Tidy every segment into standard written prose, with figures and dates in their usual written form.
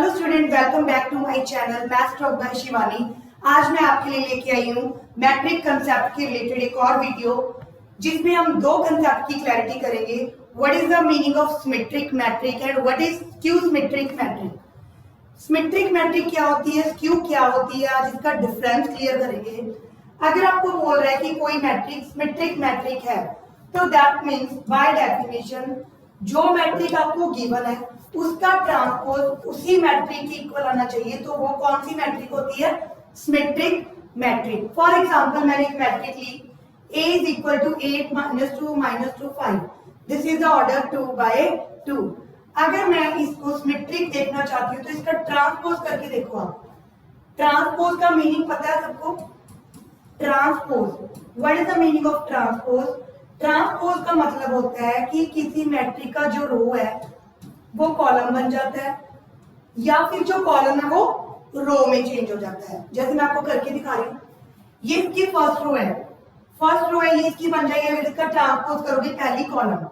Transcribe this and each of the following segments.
Hello student, welcome back to my channel maths talk by Shivani. आज मैं आपके लिए लेके आई हूँ मैट्रिक कंसेप्ट के रिलेटेड एक और वीडियो, जिसमें हम दो कंसेप्ट की क्लैरिटी करेंगे। What is the meaning of symmetric matric and what is skew symmetric matric. Symmetric matric क्या होती है, स्क्यू क्या होती है, आज इसका डिफरेंस क्लियर करेंगे। अगर आपको बोल रहा है कि कोई मैट्रिक सिमेट्रिक मैट्रिक है, तो दैट मीन्स बाय डेफिनेशन जो मैट्रिक आपको गिवन है उसका ट्रांसपोज उसी मैट्रिक की इक्वल आना चाहिए। तो वो कौन सी मैट्रिक होती है? Symmetric matric. फॉर एग्जांपल मैंने एक मैट्रिक ली A is equal to 8 minus 2 minus 2 5. This is the order 2 by 2. अगर मैं इसको सिमेट्रिक देखना चाहती हूँ तो इसका ट्रांसपोज करके देखो। आप ट्रांसपोज का मीनिंग पता है सबको? Transpose, what is the meaning of transpose? Transpose का मतलब होता है कि किसी मैट्रिक का जो रो है वो कॉलम बन जाता है, या फिर जो कॉलम है वो रो में चेंज हो जाता है। जैसे मैं आपको करके दिखा रही हूँ, ये इसकी फर्स्ट रो है, ये इसकी बन जाएगी। अगर इसका ट्रांसपोज करोगे पहली कॉलम,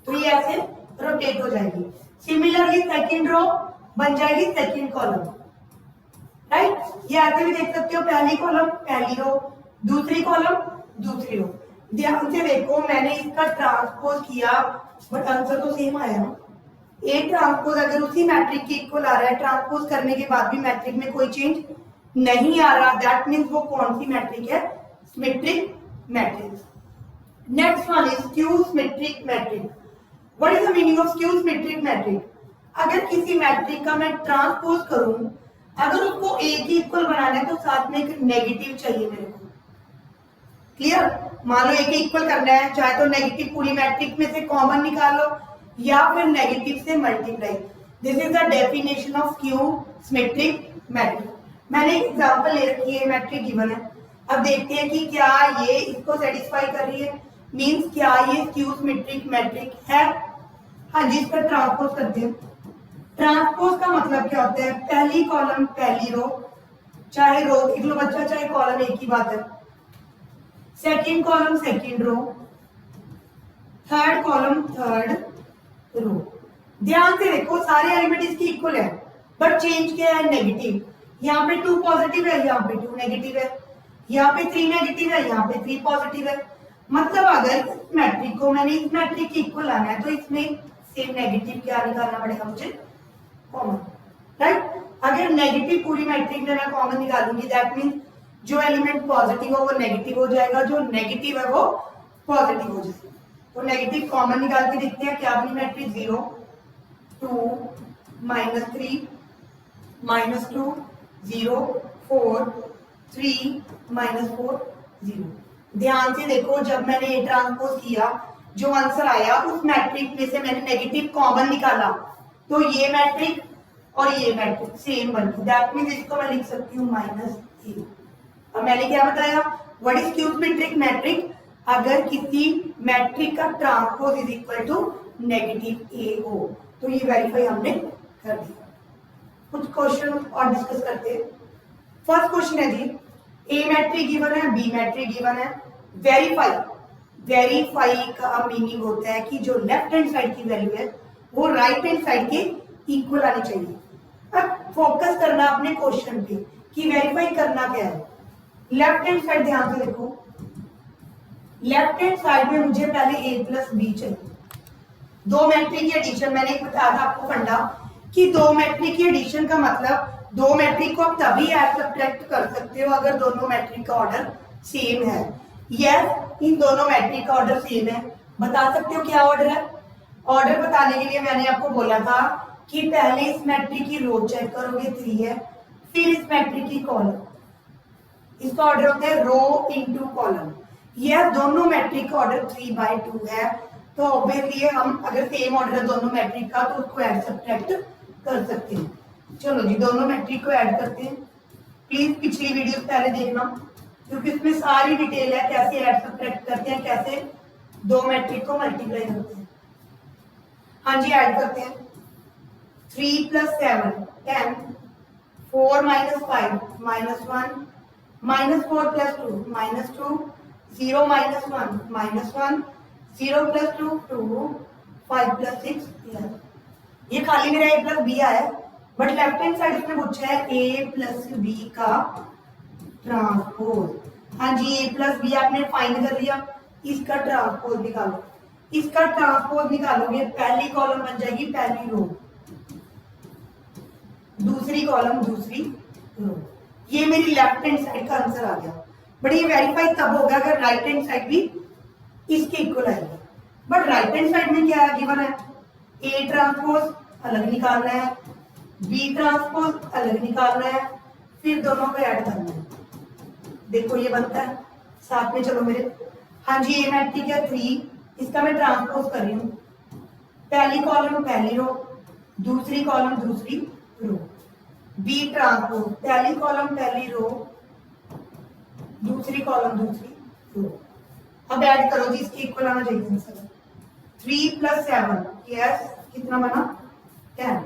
तो ये ऐसे रोटेट हो जाएगी। सिमिलरली सेकंड रो बन जाएगी सेकंड कॉलम, राइट? ये ऐसे भी देख सकते हो, पहली कॉलम पहली रो, दूसरी कॉलम दूसरी रो। ध्यान से देखो, मैंने इसका ट्रांसपोज किया बट आंसर तो सेम आया ना। ए ट्रांसपोज अगर उसी मैट्रिक के इक्वल आ रहा है, ट्रांसपोज करने के बाद भी मैट्रिक में कोई चेंज नहीं आ रहा, दैट मींस वो कौन सी मैट्रिक है? Symmetric matric. Next one is skew symmetric matric. What is the meaning of skew symmetric matrix? अगर किसी मैट्रिक का मैं ट्रांसपोज करूं, अगर उसको ए की इक्वल बनाना है तो साथ में एक नेगेटिव चाहिए मेरे को। क्लियर? मान लो ए के इक्वल करना है, चाहे तो नेगेटिव पूरी मैट्रिक में से कॉमन निकाल लो या फिर नेगेटिव से multiply. This is the definition of skew symmetric matric. मैंने एक एग्जांपल ले रखी है, मैट्रिक गिवन है। अब देखते हैं कि क्या ये इसको सेटिस्फाई कर रही है, मींस क्या ये स्क्यू सिमेट्रिक मैट्रिक है। हाँ जी, इसका ट्रांसपोज करते हैं। ट्रांसपोज का मतलब क्या होता है? पहली कॉलम पहली रो, चाहे रो देख लो बच्चा, चाहे कॉलम, एक ही बात है। Second column second row, third column third row. ध्यान से देखो, सारे एलिमेंट इसकी इक्वल है बट चेंज क्या है? नेगेटिव। यहाँ पे 2 पॉजिटिव है, यहाँ पे 2 नेगेटिव है, यहाँ पे 3 नेगेटिव है, यहाँ पे 3 पॉजिटिव है। मतलब अगर इस मैट्रिक को मैंने इस मैट्रिक के इक्वल लाना है तो इसमें सेम नेगेटिव क्या निकालना पड़ेगा मुझे? Common, right? अगर नेगेटिव पूरी मैट्रिक में मैं कॉमन निकालूंगी, दैट मीन्स जो एलिमेंट पॉजिटिव हो वो नेगेटिव हो जाएगा, जो नेगेटिव है वो पॉजिटिव हो जाएगा। तो नेगेटिव कॉमन निकाल के देखते हैं क्या बनी मैट्रिक। 0 2 -3 -2 0 4 3 -4 0। ध्यान से देखो, जब मैंने ये ट्रांसपोज किया, जो आंसर आया उस मैट्रिक में से मैंने नेगेटिव कॉमन निकाला, तो ये मैट्रिक और ये मैट्रिक सेम बन गई। दैट मींस इसको मैं लिख सकती हूँ -a। अब मैंने क्या बताया? What is skew symmetric matrix? अगर किसी मैट्रिक का transpose is equal to negative a हो, तो ये वेरीफाई हमने कर दिया। कुछ क्वेश्चन और डिस्कस करते हैं। फर्स्ट क्वेश्चन है जी, ए मैट्रिक गिवन है, बी मैट्रिक गिवन है। वेरीफाई का मीनिंग होता है कि जो लेफ्ट हैंड साइड की वैल्यू है वो राइट हैंड साइड के इक्वल आनी चाहिए। अब फोकस करना अपने क्वेश्चन पे कि वेरीफाई करना क्या है। लेफ्ट हैंड साइड ध्यान से देखो, लेफ्ट हैंड साइड में मुझे पहले a प्लस बी चाहिए। दो मैट्रिक की एडिशन, मैंने एक बताया था आपको फंडा कि दो मैट्रिक की एडिशन का मतलब दो मैट्रिक को आप तभी ऐड सब्ट्रैक्ट कर सकते हो अगर दोनों मैट्रिक का ऑर्डर सेम है। यस, इन दोनों मैट्रिक का ऑर्डर सेम है। बता सकते हो क्या ऑर्डर है? ऑर्डर बताने के लिए मैंने आपको बोला था कि पहले इस मैट्रिक की रो चेक करोगे 3 है, फिर इस मैट्रिक की कॉलम। इसका ऑर्डर होता है रो इंटू कॉलम। यह दोनों मैट्रिक का ऑर्डर 3/2 है, तो ऑब्वियसली हम अगर सेम ऑर्डर है दोनों मैट्रिक का तो उसको ऐड सब्ट्रैक्ट कर सकते हैं। चलो जी, दोनों मैट्रिक को ऐड करते हैं। प्लीज पिछली वीडियो पहले देखना, क्योंकि इसमें सारी डिटेल है कैसे ऐड सब्ट्रैक्ट करते हैं, कैसे दो मैट्रिक को मल्टीप्लाई करते हैं। हाँ जी, ऐड करते हैं। 3 + 7 10, 4 - 5 -1 -4 + 2 -2 0 - 1 -1 0 + 2 2 5 + 6 11। ये खाली मेरा a + b आया, बट लेफ्ट हैंड साइड इसमें पूछा है ए प्लस बी का ट्रांसपोज। हाँ जी, ए प्लस बी आपने फाइंड कर लिया, इसका ट्रांसपोज निकालो। इसका ट्रांसपोज निकालोगे, पहली कॉलम बन जाएगी पहली रो, दूसरी कॉलम दूसरी रो। ये मेरी लेफ्ट हैंड साइड का आंसर आ गया। बट ये वेरीफाई तब होगा अगर राइट हैंड साइड भी इसके इक्वल आएगी। बट राइट हैंड साइड में क्या है, गिवन है ए ट्रांसपोज अलग निकालना है, बी ट्रांसपोज अलग निकालना है, फिर दोनों को ऐड करना है। देखो ये बनता है, साथ में चलो मेरे। हाँ जी, ए मैट्रिक है 3, इसका मैं ट्रांसपोज कर रही हूँ। पहली कॉलम पहली रो, दूसरी कॉलम दूसरी रो। बी ट्रांसपोज पहली कॉलम पहली रो, दूसरी कॉलम दूसरी रो। अब ऐड करो जी, इसके इक्वल आना चाहिए आंसर। 3 + 7 यस, कितना बना 10।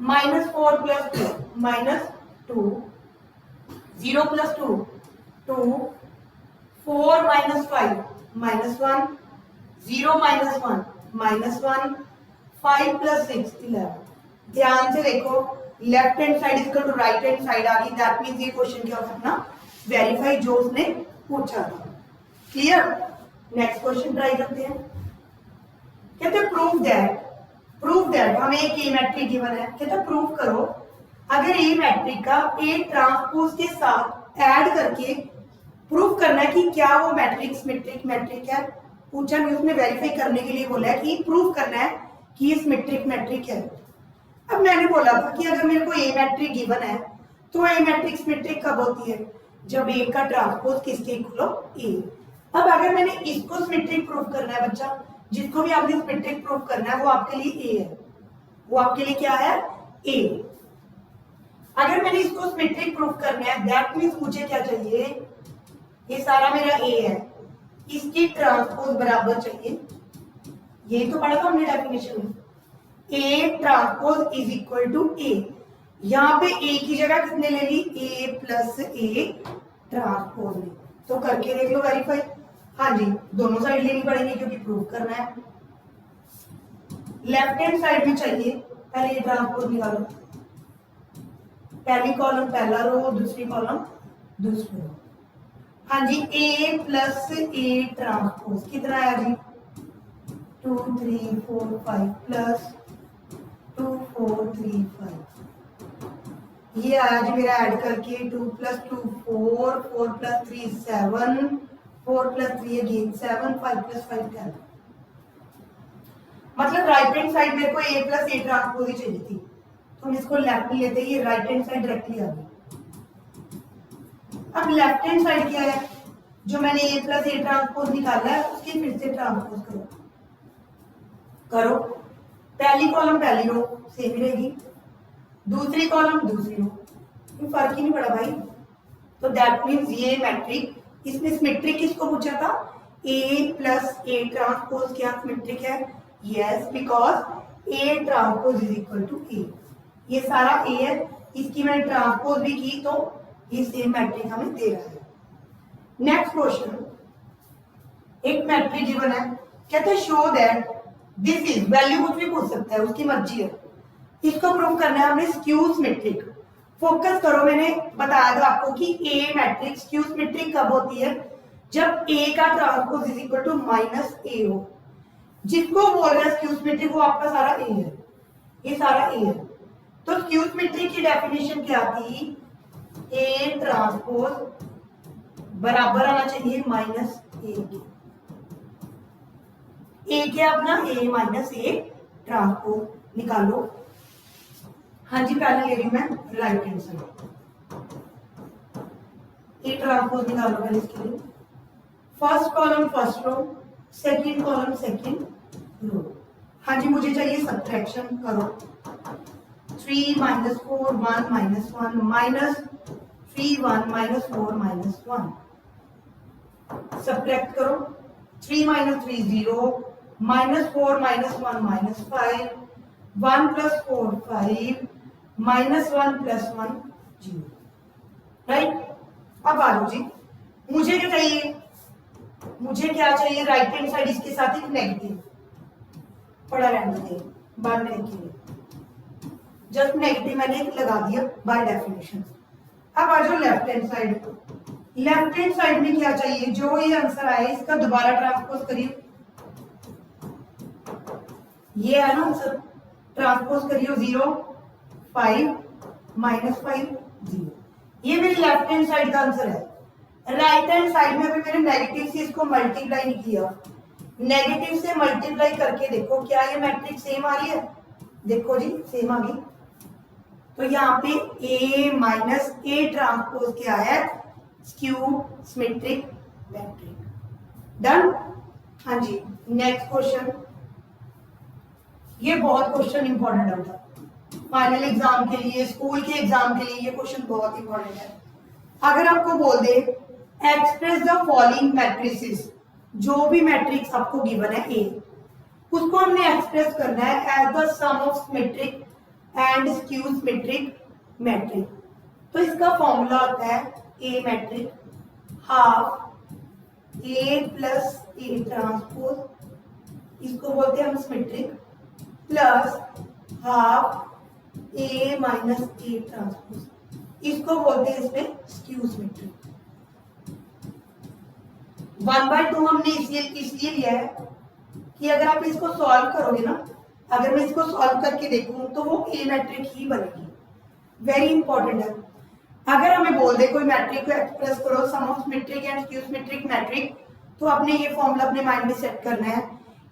-4 + 2 -2, 0 + 2 2, 4 - 5 -1, 0 - 1 -1, 5 + 6 11। ध्यान से देखो, left hand side equal to right hand side आ गई। दैट मींस ये क्वेश्चन क्या हो सकता, वेरीफाई जो उसने पूछा था। क्लियर। नेक्स्ट क्वेश्चन ट्राई करते हैं। कहते हैं प्रूव दैट हमें एक ए मैट्रिक गिवन है। कहते हैं प्रूव करो अगर ए मैट्रिक का ए ट्रांसपोज के साथ ऐड करके प्रूव करना है कि क्या वो मैट्रिक सिमेट्रिक मैट्रिक है। पूछा नहीं, उसने वेरीफाई करने के लिए बोला है कि प्रूव करना है कि ये सिमेट्रिक मैट्रिक है। अब मैंने बोला था कि अगर मेरे को ए मैट्रिक गिवन है तो ए मैट्रिक सिमेट्रिक कब होती है, जब ए का ट्रांसपोज किसके इक्वल हो, ए। अब अगर मैंने इसको सिमेट्रिक प्रूव करना है, बच्चा जिसको भी आपने सिमेट्रिक प्रूव करना है वो आपके लिए ए है, वो आपके लिए क्या है, ए। अगर मैंने इसको सिमेट्रिक प्रूव करना है दैट मींस मुझे क्या चाहिए, ये सारा मेरा ए है, इसकी ट्रांसपोज बराबर चाहिए। ये तो पढ़ा था हमने डेफिनेशन में, A transpose is equal to A. यहाँ पे ए की जगह किसने ले ली, ए प्लस ए ट्रांसपोज ने। तो करके देख लो वेरीफाई। हाँ जी, दोनों साइड लेनी पड़ेंगी क्योंकि प्रूव करना है। लेफ्ट हैंड साइड में चाहिए, पहले ये ट्रांसपोज निकालो। पहली कॉलम पहला रो, दूसरी कॉलम दूसरी रो। हाँ जी, ए प्लस ए ट्रांसपोज कितना आया जी, 2 3 4 5 प्लस 2 4 3 5। ये आया जी मेरा ऐड करके 2 + 2 4, 4 + 3 7, 4 + 3 अगेन 7, 5 + 5 10। मतलब राइट हैंड साइड मेरे को ए प्लस ए ट्रांसपोज ही चाहिए थी, तो हम इसको लेफ्ट में लेते, ये राइट हैंड साइड डायरेक्टली आ गई। अब लेफ्ट हैंड साइड क्या है, जो मैंने ए प्लस ए ट्रांसपोज निकाला है उसकी फिर से ट्रांसपोज करो। पहली कॉलम पहली रो सेम ही रहेगी, दूसरी कॉलम दूसरी रो, कोई फर्क ही नहीं पड़ा भाई। तो दैट मींस ये मैट्रिक, इसमें सिमेट्रिक किसको पूछा था, ए प्लस ए ट्रांसपोज क्या सिमेट्रिक है, yes, because A transpose is equal to A. ये सारा ए है, इसकी मैंने ट्रांसपोज भी की तो ये सेम मैट्रिक हमें दे रहा है। नेक्स्ट क्वेश्चन, एक मैट्रिक गिवन है, कहते हैं show that this is, value कुछ भी पूछ सकता है, उसकी मर्जी है। इसको प्रूव करना है हमने स्क्यू सिमेट्रिक। फोकस करो, मैंने बताया था आपको कि ए मैट्रिक स्क्यू सिमेट्रिक कब होती है, जब ए का transpose is equal to -a हो। जिसको बोल रहा है स्क्यू सिमेट्रिक वो आपका सारा ए है, ये सारा ए है। तो स्क्यू सिमेट्रिक की डेफिनेशन क्या थी, ए ट्रांसपोज बराबर आना चाहिए -a के। ए क्या अपना, a - a ट्रांसपोज निकालो। हाँ जी, पहले ले रही हूं मैं right hand side, A transpose निकालो पहले इसके लिए। First column first row, second column second row. हाँ जी, मुझे चाहिए सब्ट्रैक्शन करो। 3 - 4 1 - 1 -3 1 -4 -1। सब्ट्रैक्ट करो, 3 - 3 0, -4 - 1 -5, 1 + 4 5, -1 + 1 0। राइट। अब आ जाओ जी, मुझे क्या चाहिए, मुझे क्या चाहिए, राइट हैंड साइड इसके साथ एक नेगेटिव पड़ा रहने दे बाद में लिखेंगे। जस्ट नेगेटिव मैंने लगा दिया बाय डेफिनेशन। अब आ जाओ left hand side. Left hand side में क्या चाहिए, जो ये आंसर आया इसका दोबारा ट्रांसपोज करिए। ये है ना आंसर, ट्रांसपोज करिए 0 5 -5 0। ये मेरी लेफ्ट हैंड साइड का आंसर है। राइट हैंड साइड में अभी मैंने नेगेटिव से इसको मल्टीप्लाई नहीं किया, नेगेटिव से मल्टीप्लाई करके देखो क्या ये मैट्रिक्स सेम आ रही है। देखो जी सेम आ गई। तो यहाँ पे A माइनस A ट्रांसपोज क्या है, स्क्यू सिमेट्रिक मैट्रिक। डन। हाँ जी, नेक्स्ट क्वेश्चन। ये बहुत क्वेश्चन इंपॉर्टेंट होता है फाइनल एग्जाम के लिए, स्कूल के एग्जाम के लिए ये क्वेश्चन बहुत इंपॉर्टेंट है। अगर आपको बोल दे एक्सप्रेस द फॉलोइंग मैट्रिसेस, जो भी मैट्रिक्स आपको गिवन है A, उसको हमने एक्सप्रेस करना है as the sum of symmetric and skew symmetric matrix. तो इसका फॉर्मूला होता है A matrix half A plus A transpose, इसको बोलते हैं हम symmetric, plus half A minus A transpose, इसको बोलते हैं इसमें स्क्यू सिमेट्रिक। 1/2 हमने इसलिए लिया है कि अगर आप इसको सॉल्व करोगे ना, अगर मैं इसको सॉल्व करके देखूं तो वो A मैट्रिक ही बनेगी। वेरी इंपॉर्टेंट है। अगर हमें बोल दे कोई मैट्रिक को एक्सप्रेस करो sum of symmetric and skew symmetric matrix, तो आपने ये फॉर्मूला अपने माइंड में सेट करना है,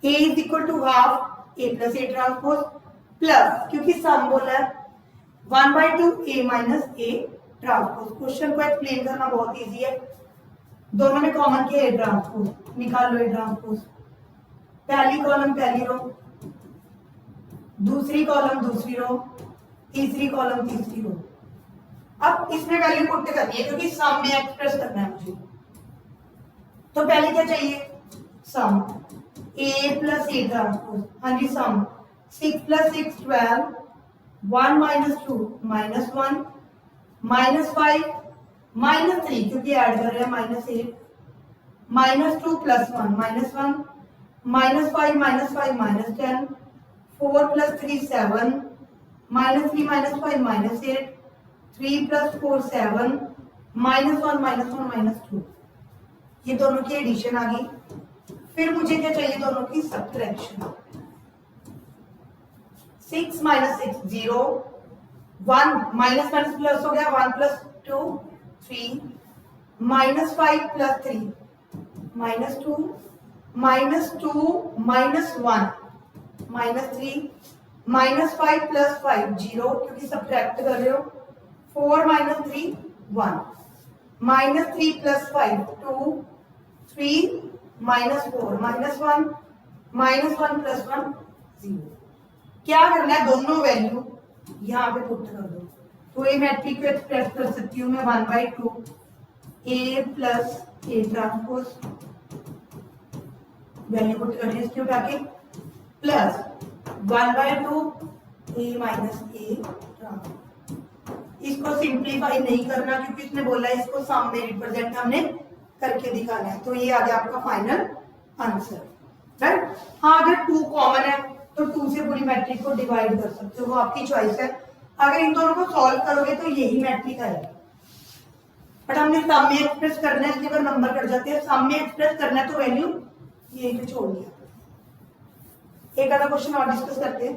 A is equal to half A plus A transpose, plus क्योंकि सम बोला है 1/2 A minus A transpose. Question को एक्सप्लेन करना बहुत इजी है, दोनों में कॉमन किया A ट्रांसपोज, निकाल लो A ट्रांसपोज। पहली कॉलम पहली रो, दूसरी कॉलम दूसरी रो, तीसरी कॉलम तीसरी रो। अब इसमें वैल्यू पुट करनी है क्योंकि सम में एक्सप्रेस करना है मुझे। तो पहले क्या चाहिए, सम A प्लस A ट्रांसपोज। हाँ जी, सम 6 + 6 12, 1 - 2 -1, -5 -3 क्योंकि ऐड कर रहे हैं -8, -2 + 1 -1, -5 -5 -10, 4 + 3 7, -3 -5 -8, 3 + 4 7, -1 -1 -2। ये दोनों की एडिशन आ गई। फिर मुझे क्या चाहिए, दोनों की सब्ट्रैक्शन। 6 - 6 0, 1 माइनस माइनस प्लस हो गया, 1 + 2 3, -5 + 3 -2, -2 -1 -3, -5 + 5 0 क्योंकि सब्ट्रैक्ट कर रहे हो, 4 - 3 1, -3 + 5 2, 3 -4 -1, -1 + 1 0। क्या करना है, दोनों वैल्यू यहाँ पे पुट कर दो। तो ये मैट्रिक को एक्सप्रेस कर सकती हूँ मैं 1/2 A plus A transpose, value put कर रही है इसके उठा के, plus 1/2 A minus A transpose. इसको सिंप्लीफाई नहीं करना क्योंकि इसने बोला है इसको सम में रिप्रेजेंट हमने करके दिखाना है। तो ये आ गया आपका फाइनल आंसर, राइट। हाँ, अगर 2 कॉमन है तो 2 से पूरी मैट्रिक को डिवाइड कर सकते हो, वो आपकी चॉइस है। अगर इन दोनों को सॉल्व करोगे तो यही मैट्रिक आएगा, बट हमने सम में एक्सप्रेस करना है, इसलिए नंबर कट जाते हैं। सम में एक्सप्रेस करना है तो वैल्यू ये पे छोड़ दिया। एक आधा क्वेश्चन और डिस्कस करते हैं।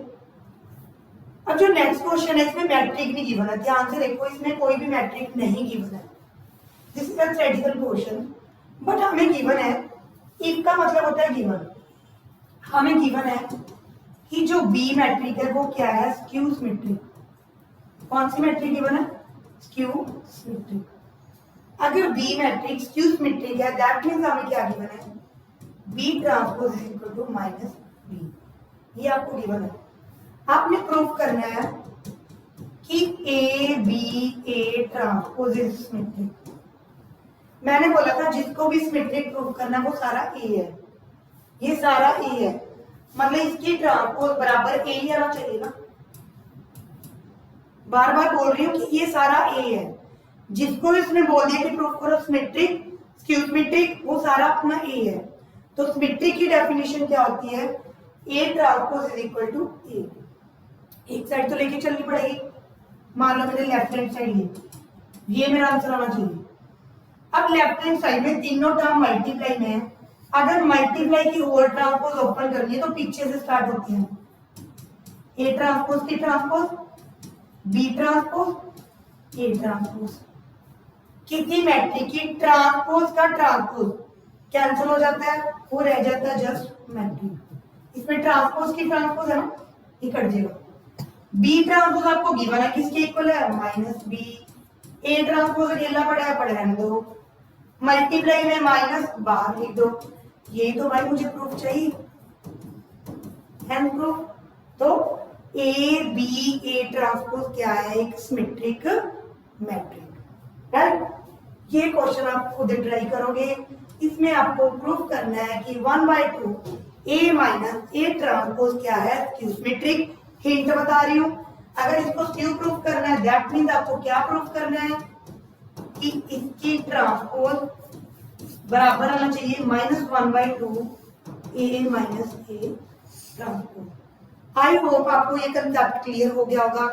अब जो नेक्स्ट क्वेश्चन है इसमें मैट्रिक नहीं गिवन है, ध्यान से देखो, इसमें कोई भी मैट्रिक नहीं गिवन है। This is a theoretical question, but हमें गिवन है, इफ का मतलब होता है गिवन। हमें गिवन है कि जो बी मैट्रिक है वो क्या है, स्क्यू सिमेट्रिक। कौन सी मैट्रिक गिवन है, स्क्यू सिमेट्रिक। अगर बी मैट्रिक स्क्यू सिमेट्रिक है दैट मींस हमें क्या गिवन है, B transpose is equal to -b। ये आपको गिवन है। आपने प्रूफ करना है कि A B A transpose is symmetric. मैंने बोला था जिसको भी सिमेट्रिक प्रूफ करना है वो सारा ए है, ये सारा ए है, मतलब इसकी ट्रांसपोज बराबर ए ही आना चाहिए ना। बार बार बोल रही हूँ कि ये सारा ए है, जिसको इसने बोल दिया कि प्रूफ करो सिमेट्रिक स्क्यू सिमेट्रिक, वो सारा अपना ए है। तो सिमेट्रिक की डेफिनेशन क्या होती है, A transpose is equal to A. एक साइड तो लेके चलनी पड़ेगी। मान लो मैंने लेफ्ट हैंड साइड ये मेरा आंसर आना चाहिए। अब लेफ्ट हैंड साइड में तीनों टर्म मल्टीप्लाई में है। अगर मल्टीप्लाई की होल ट्रांसपोज ओपन करनी है तो पीछे से स्टार्ट होती है। ए ट्रांसपोज की transpose, B transpose, A transpose. किसी मैट्रिक की ट्रांसपोज का ट्रांसपोज कैंसिल हो जाता है, वो रह जाता है जस्ट मैट्रिक। इसमें ट्रांसपोज की ट्रांसपोज है ना, ये कट जाएगा। बी ट्रांसपोज आपको गिवन है, किसके इक्वल है, माइनस बी। ए ट्रांसपोज अकेला पड़ा है, पढ़ रहने दो। मल्टीप्लाई में माइनस बाहर लिख दो। ये तो भाई मुझे प्रूफ चाहिए, प्रूफ। तो ए बी ए ट्रांसपोज क्या है, एक सिमेट्रिक मैट्रिक, राइट। ये क्वेश्चन आप खुद ट्राई करोगे। इसमें आपको प्रूफ करना है कि 1/2 ए माइनस ए ट्रांसपोज क्या है, सिमेट्रिक। हिंट बता रही हूं, अगर इसको स्क्यू प्रूफ करना है दैट मींस आपको क्या प्रूफ करना है कि इसकी ट्रांसपोज बराबर आना चाहिए -1/2 A minus A transpose. I hope आपको ये कंसेप्ट क्लियर हो गया होगा।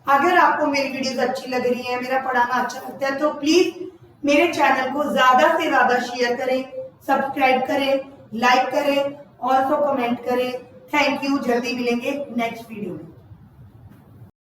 अगर आपको मेरी वीडियोस अच्छी लग रही है, मेरा पढ़ाना अच्छा लगता है, तो प्लीज मेरे चैनल को ज्यादा से ज्यादा शेयर करें, सब्सक्राइब करें, लाइक करें और कमेंट करें। Thank you. जल्दी मिलेंगे नेक्स्ट वीडियो में।